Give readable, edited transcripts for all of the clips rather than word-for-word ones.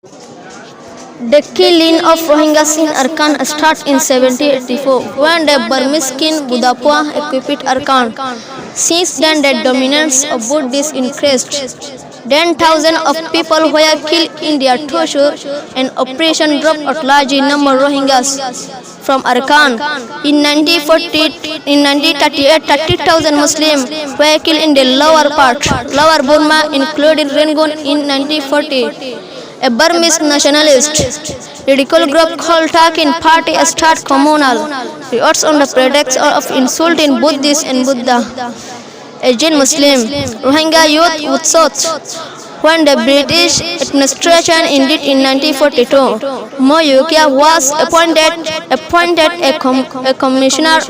The killing of Rohingyas in Arakan started in 1784 when the Burmese king Budapua occupied Arakan. Since then, the dominance of Buddhists increased. Then thousands of people were killed in their torture and oppression dropped a large number of Rohingyas from Arakan. In 1938, 30,000 Muslims were killed in the lower Burma, including Rangoon in 1940. A Burmese nationalist radical group called Takin Party started communal riots on the pretext of insulting Buddhists and Buddha. Asian Muslim Rohingya youth would sought when the British administration ended in 1942. Moyukia was appointed a commissioner of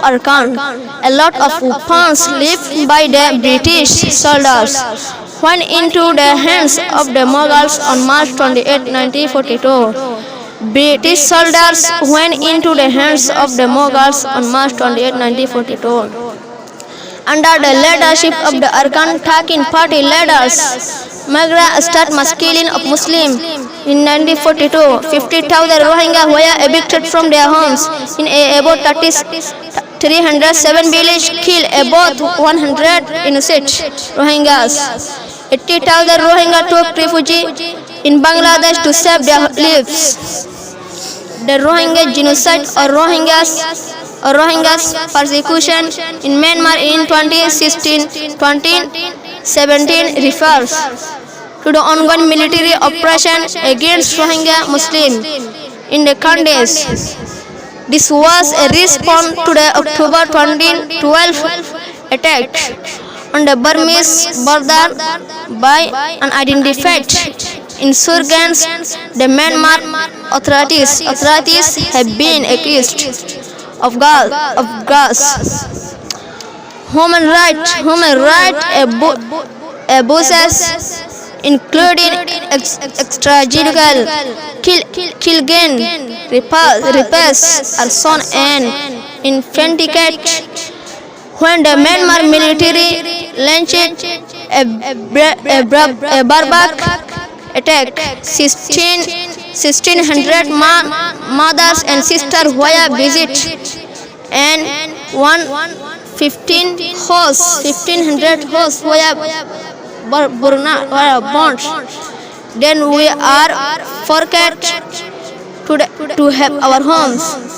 Arakan. A lot of weapons left by the British soldiers went into the hands of the Mughals on March 28, 1942. British soldiers went into the hands of the Mughals on March 28, 1942. Under the leadership of the Arakan Takin Party leaders, Magra started mass killing of Muslims. In 1942, 50,000 Rohingya were evicted from their homes in about 307 villages, killed about 100 innocent Rohingyas. 80,000 Rohingya took refuge in Bangladesh to save their lives. The Rohingya genocide or Rohingyas persecution in Myanmar in 2016-2017 refers to the ongoing military oppression against Rohingya Muslims in the countries. This was a response to the October 2012 attack on the Burmese border by unidentified insurgents. The Myanmar authorities have been accused of human rights abuses, including extrajudicial killing, rapes, arson, and infanticide. When the Myanmar military launched a barbaric attack, 1,600 mothers and sisters were visited, and 1,500 hosts were burned. Then we are forced to have our homes.